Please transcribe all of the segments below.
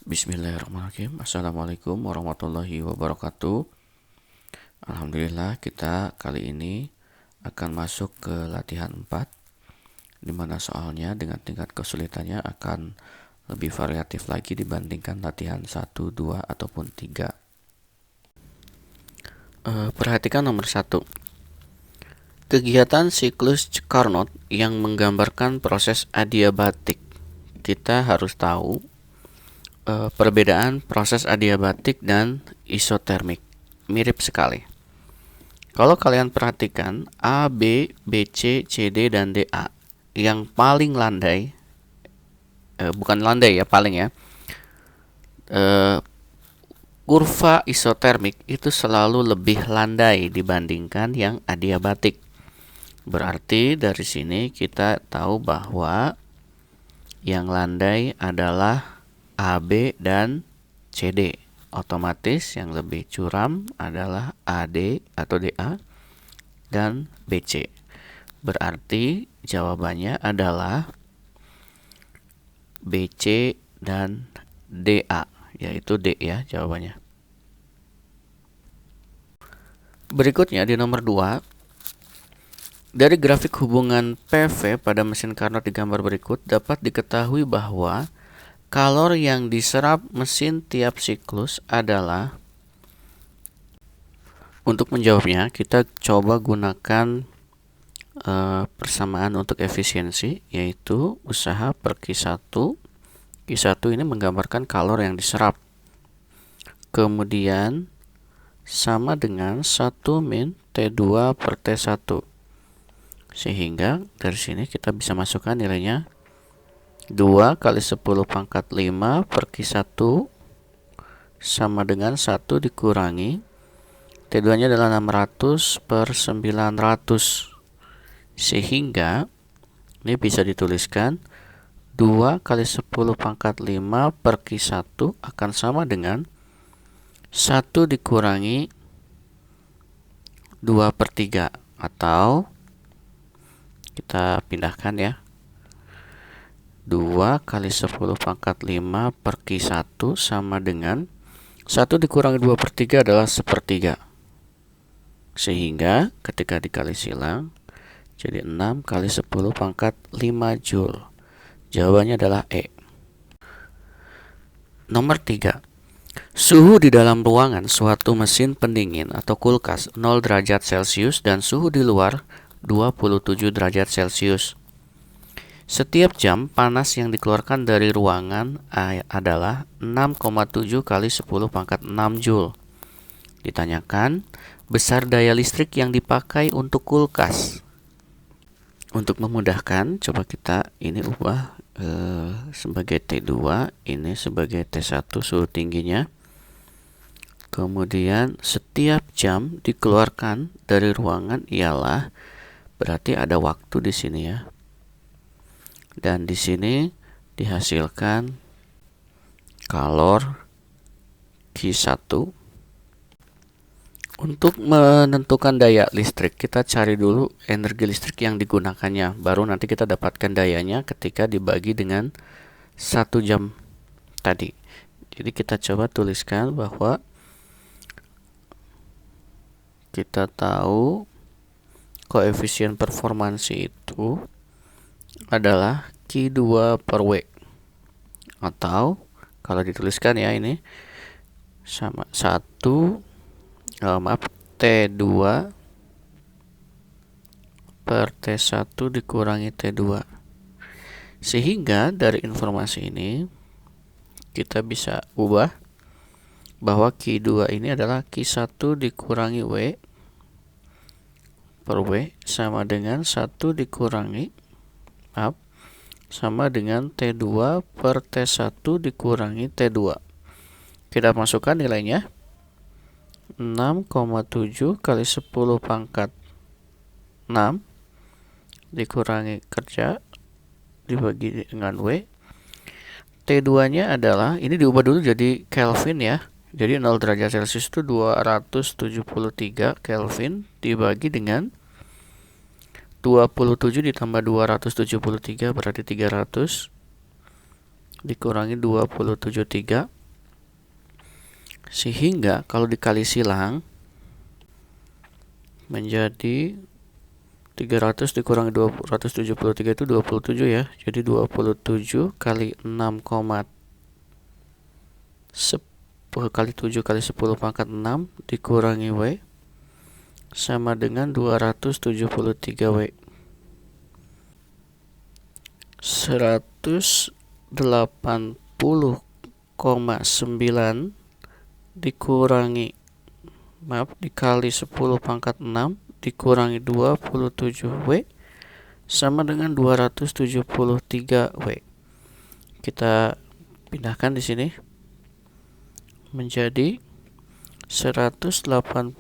Bismillahirrahmanirrahim. Assalamualaikum warahmatullahi wabarakatuh. Alhamdulillah, kita kali ini akan masuk ke latihan 4, di mana soalnya dengan tingkat kesulitannya akan lebih variatif lagi dibandingkan latihan 1, 2, ataupun 3. Perhatikan nomor 1. Kegiatan siklus Carnot yang menggambarkan proses adiabatik. Kita harus tahu perbedaan proses adiabatik dan isotermik. Mirip sekali. Kalau kalian perhatikan A, B, BC, CD, dan DA, yang paling landai, bukan landai ya, paling ya, kurva isotermik itu selalu lebih landai dibandingkan yang adiabatik. Berarti dari sini kita tahu bahwa yang landai adalah AB dan CD. Otomatis yang lebih curam adalah AD atau DA dan BC. Berarti jawabannya adalah BC dan DA, yaitu D ya jawabannya. Berikutnya di nomor 2, dari grafik hubungan PV pada mesin Carnot di gambar berikut dapat diketahui bahwa kalor yang diserap mesin tiap siklus adalah. Untuk menjawabnya, kita coba gunakan persamaan untuk efisiensi, yaitu usaha per Q1. Q1 ini menggambarkan kalor yang diserap. Kemudian sama dengan 1 min T2 per T1. Sehingga dari sini kita bisa masukkan nilainya 2 kali 10 pangkat 5 per Q1 sama dengan 1 dikurangi T2 nya adalah 600 per 900. Sehingga ini bisa dituliskan 2 kali 10 pangkat 5 per Q1 akan sama dengan 1 dikurangi 2 per 3. Atau kita pindahkan ya, 2 kali 10 pangkat 5 per Q1 sama dengan 1 dikurangi 2 per 3 adalah 1/3. Sehingga ketika dikali silang jadi 6 kali 10 pangkat 5 Joule. Jawabannya adalah E. Nomor 3. Suhu di dalam ruangan suatu mesin pendingin atau kulkas 0 derajat Celcius dan suhu di luar 27 derajat Celcius. Setiap jam panas yang dikeluarkan dari ruangan adalah 6,7 kali 10 pangkat 6 Joule. Ditanyakan besar daya listrik yang dipakai untuk kulkas. Untuk memudahkan, coba kita ini ubah sebagai T2, ini sebagai T1 suhu tingginya. Kemudian setiap jam dikeluarkan dari ruangan ialah, berarti ada waktu di sini ya. Dan di sini dihasilkan kalor Q1. Untuk menentukan daya listrik, kita cari dulu energi listrik yang digunakannya. Baru nanti kita dapatkan dayanya ketika dibagi dengan 1 jam tadi. Jadi kita coba tuliskan bahwa kita tahu koefisien performansi itu adalah Q2 per W. Atau kalau dituliskan ya ini sama 1 T2 per T1 dikurangi T2. Sehingga dari informasi ini kita bisa ubah bahwa Q2 ini adalah Q1 dikurangi W per W sama dengan 1 dikurangi sama dengan T2 per T1 dikurangi T2. Kita masukkan nilainya 6,7 kali 10 pangkat 6 dikurangi kerja dibagi dengan W. T2 nya adalah, ini diubah dulu jadi Kelvin ya. Jadi 0 derajat Celcius itu 273 Kelvin dibagi dengan 27 ditambah 273 berarti 300 dikurangi 273 Sehingga kalau dikali silang menjadi 300 dikurangi 273 itu 27 ya. Jadi 27 kali 6, kali 7 kali 10 pangkat 6 dikurangi W sama dengan 273 W. 180,9 dikali 10 pangkat 6 dikurangi 27 W sama dengan 273 W. Kita pindahkan di sini menjadi 180,9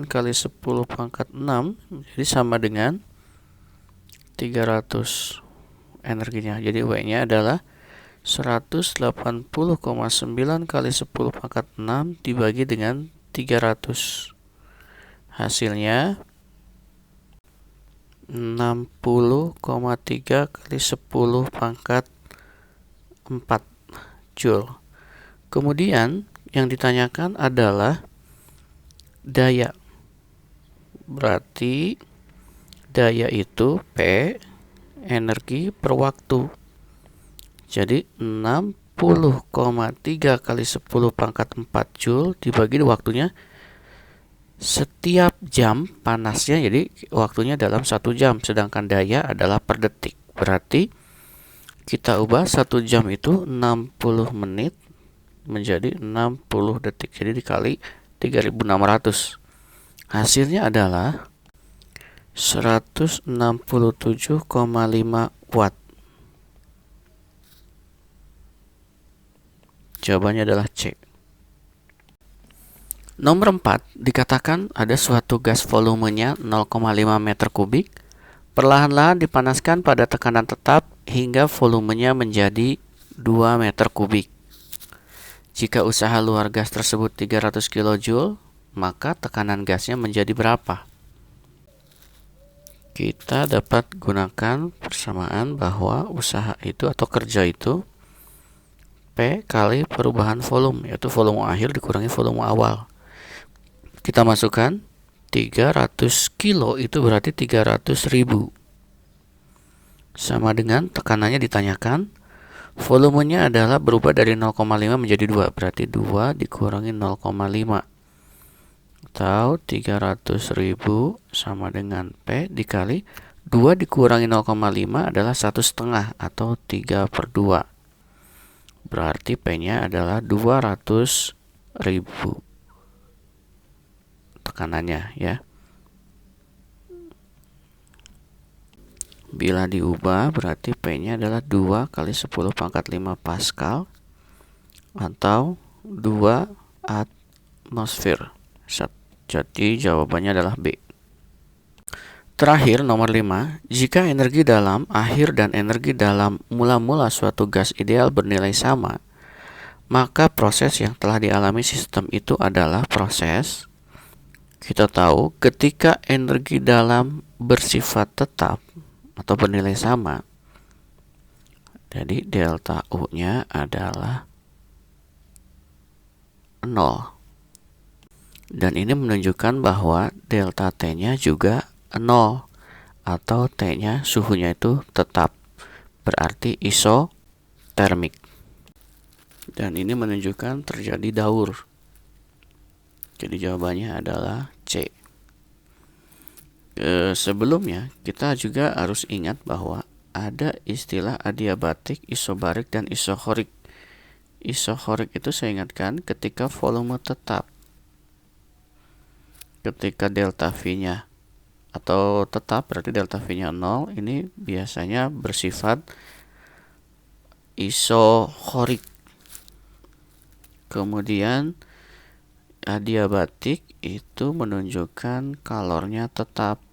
kali 10 pangkat 6 jadi sama dengan 300 energinya. Jadi W-nya adalah 180,9 kali 10 pangkat 6 dibagi dengan 300. Hasilnya 60,3 kali 10 pangkat 4 Joule. Kemudian yang ditanyakan adalah daya. Berarti daya itu P energi per waktu. Jadi 60,3 kali 10 pangkat 4 Joule dibagi waktunya setiap jam panasnya, jadi waktunya dalam 1 jam, sedangkan daya adalah per detik. Berarti kita ubah 1 jam itu 60 menit menjadi 60 detik. Jadi dikali 3600. Hasilnya adalah 167,5 watt. Jawabannya adalah C. Nomor 4, dikatakan ada suatu gas volumenya 0,5 meter kubik, perlahan-lahan dipanaskan pada tekanan tetap hingga volumenya menjadi 2 meter kubik. Jika usaha luar gas tersebut 300 kJ, maka tekanan gasnya menjadi berapa? Kita dapat gunakan persamaan bahwa usaha itu atau kerja itu P kali perubahan volume, yaitu volume akhir dikurangi volume awal. Kita masukkan 300 kilo itu berarti 300.000. Sama dengan tekanannya ditanyakan, volumenya adalah berubah dari 0,5 menjadi 2, berarti 2 dikurangi 0,5 atau 300.000 sama dengan P dikali 2 dikurangi 0,5 adalah 1,5 atau 3/2. Berarti P-nya adalah 200.000 tekanannya ya. Bila diubah berarti P-nya adalah 2 kali 10 pangkat 5 Pascal atau 2 atmosfer. Jadi jawabannya adalah B. Terakhir nomor 5, jika energi dalam akhir dan energi dalam mula-mula suatu gas ideal bernilai sama, maka proses yang telah dialami sistem itu adalah proses, kita tahu ketika energi dalam bersifat tetap atau bernilai sama, jadi delta U-nya adalah 0. Dan ini menunjukkan bahwa delta T-nya juga 0 atau T-nya suhunya itu tetap, berarti isotermik. Dan ini menunjukkan terjadi daur. Jadi jawabannya adalah C. Sebelumnya kita juga harus ingat bahwa ada istilah adiabatik, isobarik, dan isohorik. Isohorik itu saya ingatkan ketika volume tetap. Ketika delta V-nya atau tetap berarti delta V-nya 0, ini biasanya bersifat isohorik. Kemudian adiabatik itu menunjukkan kalornya tetap,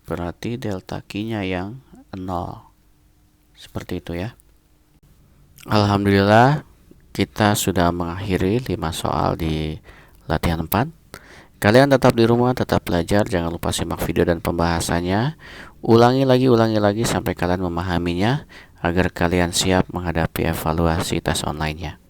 berarti delta Q-nya yang 0. Seperti itu ya. Alhamdulillah kita sudah mengakhiri 5 soal di latihan 4. Kalian tetap di rumah, tetap belajar, jangan lupa simak video dan pembahasannya. Ulangi lagi sampai kalian memahaminya agar kalian siap menghadapi evaluasi tes online-nya.